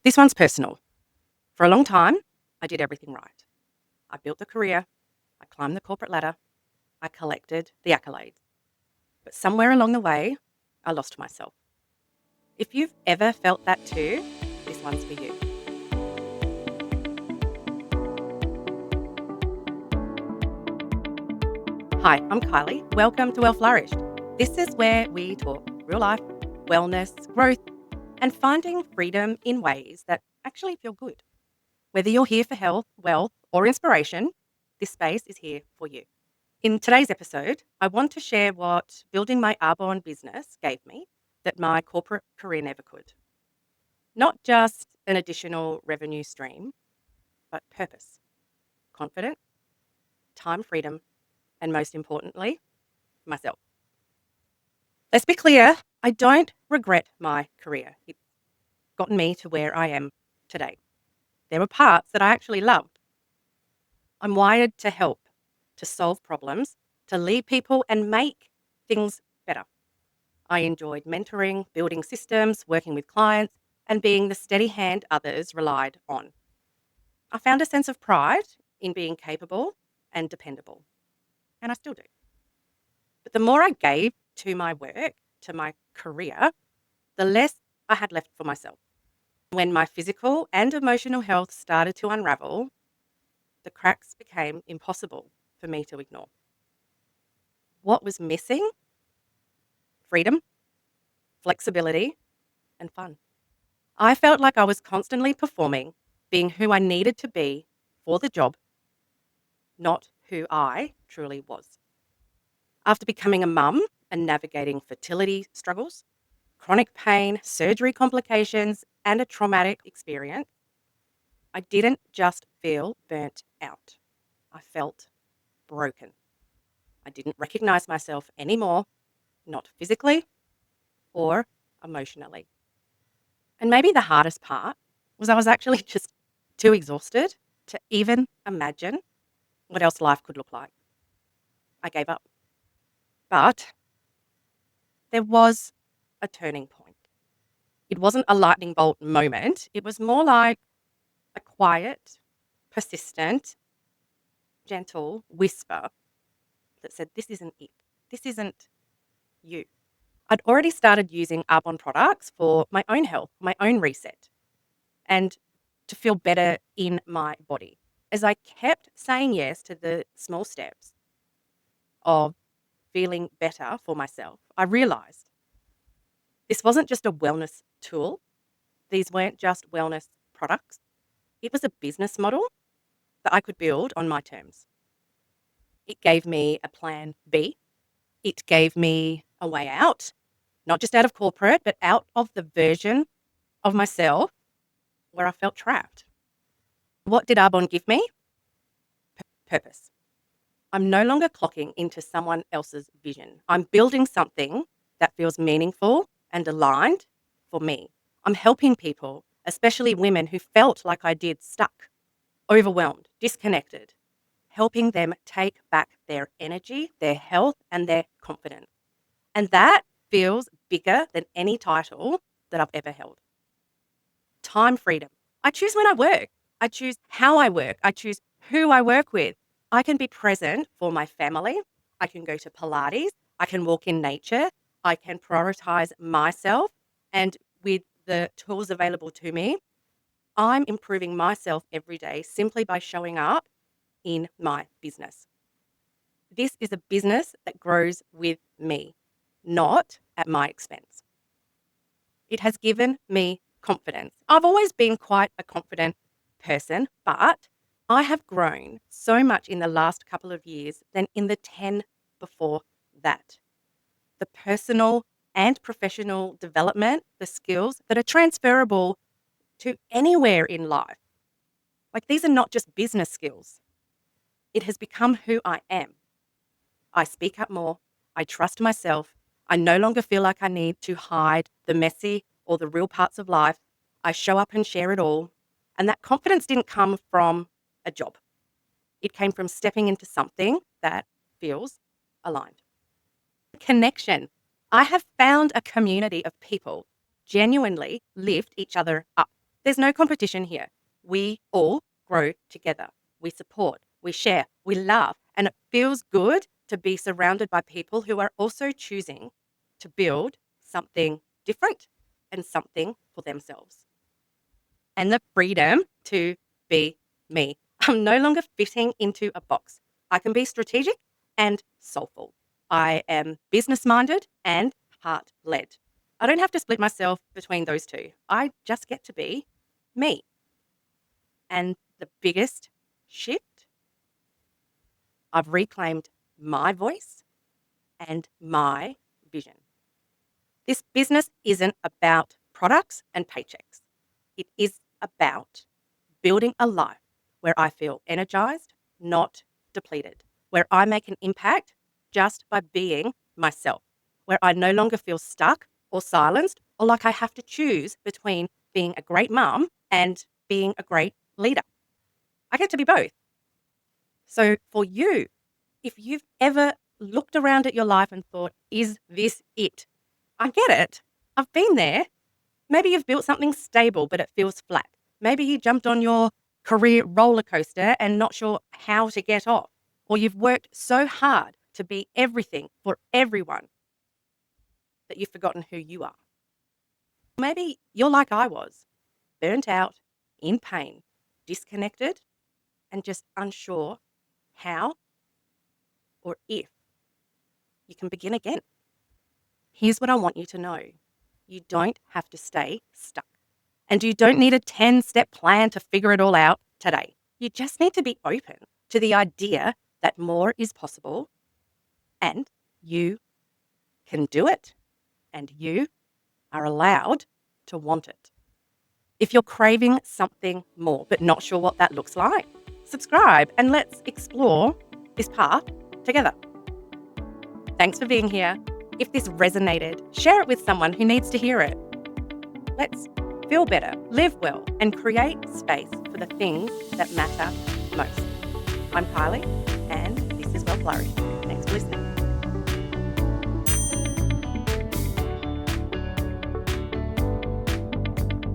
This one's personal. For a long time, I did everything right. I built a career, I climbed the corporate ladder, I collected the accolades. But somewhere along the way, I lost myself. If you've ever felt that too, this one's for you. Hi, I'm Kylie. Welcome to Flourished. This is where we talk real life, wellness, growth, and finding freedom in ways that actually feel good. Whether you're here for health, wealth, or inspiration, this space is here for you. In today's episode, I want to share what building my Arbonne business gave me that my corporate career never could. Not just an additional revenue stream, but purpose, confidence, time freedom, and most importantly, myself. Let's be clear, I don't regret my career. It's gotten me to where I am today. There were parts that I actually loved. I'm wired to help, to solve problems, to lead people and make things better. I enjoyed mentoring, building systems, working with clients, and being the steady hand others relied on. I found a sense of pride in being capable and dependable, and I still do. But the more I gave to my work, to my career, the less I had left for myself. When my physical and emotional health started to unravel, the cracks became impossible for me to ignore. What was missing? Freedom, flexibility, and fun. I felt like I was constantly performing, being who I needed to be for the job, not who I truly was. After becoming a mum and navigating fertility struggles, chronic pain, surgery complications, and a traumatic experience, I didn't just feel burnt out. I felt broken. I didn't recognize myself anymore, not physically or emotionally. And maybe the hardest part was I was actually just too exhausted to even imagine what else life could look like. I gave up. But there was a turning point. It wasn't a lightning bolt moment. It was more like a quiet, persistent, gentle whisper that said, "This isn't it. This isn't you." I'd already started using Arbonne products for my own health, my own reset, and to feel better in my body. As I kept saying yes to the small steps of feeling better for myself, I realized this wasn't just a wellness tool. These weren't just wellness products. It was a business model that I could build on my terms. It gave me a plan B. It gave me a way out, not just out of corporate, but out of the version of myself where I felt trapped. What did Arbonne give me? Purpose. I'm no longer clocking into someone else's vision. I'm building something that feels meaningful and aligned for me. I'm helping people, especially women who felt like I did, stuck, overwhelmed, disconnected, helping them take back their energy, their health, and their confidence. And that feels bigger than any title that I've ever held. Time freedom. I choose when I work. I choose how I work. I choose who I work with. I can be present for my family. I can go to Pilates. I can walk in nature. I can prioritize myself. And with the tools available to me, I'm improving myself every day simply by showing up in my business. This is a business that grows with me, not at my expense. It has given me confidence. I've always been quite a confident person, but I have grown so much in the last couple of years than in the 10 before that. The personal and professional development, the skills that are transferable to anywhere in life. Like these are not just business skills. It has become who I am. I speak up more. I trust myself. I no longer feel like I need to hide the messy or the real parts of life. I show up and share it all. And that confidence didn't come from a job. It came from stepping into something that feels aligned. Connection. I have found a community of people genuinely lift each other up. There's no competition here. We all grow together. We support, we share, we laugh, and it feels good to be surrounded by people who are also choosing to build something different and something for themselves. And the freedom to be me. I'm no longer fitting into a box. I can be strategic and soulful. I am business minded and heart led. I don't have to split myself between those two. I just get to be me. And the biggest shift, I've reclaimed my voice and my vision. This business isn't about products and paychecks. It is about building a life where I feel energized, not depleted, where I make an impact just by being myself, where I no longer feel stuck or silenced or like I have to choose between being a great mum and being a great leader. I get to be both. So for you, if you've ever looked around at your life and thought, is this it? I get it. I've been there. Maybe you've built something stable, but it feels flat. Maybe you jumped on your career roller coaster and not sure how to get off. Or you've worked so hard to be everything for everyone that you've forgotten who you are. Maybe you're like I was, burnt out, in pain, disconnected, and just unsure how or if you can begin again. Here's what I want you to know. You don't have to stay stuck. And you don't need a 10-step plan to figure it all out today. You just need to be open to the idea that more is possible and you can do it and you are allowed to want it. If you're craving something more but not sure what that looks like, subscribe and let's explore this path together. Thanks for being here. If this resonated, share it with someone who needs to hear it. Let's feel better, live well, and create space for the things that matter most. I'm Kylie, and this is Well Flourished. Thanks for listening.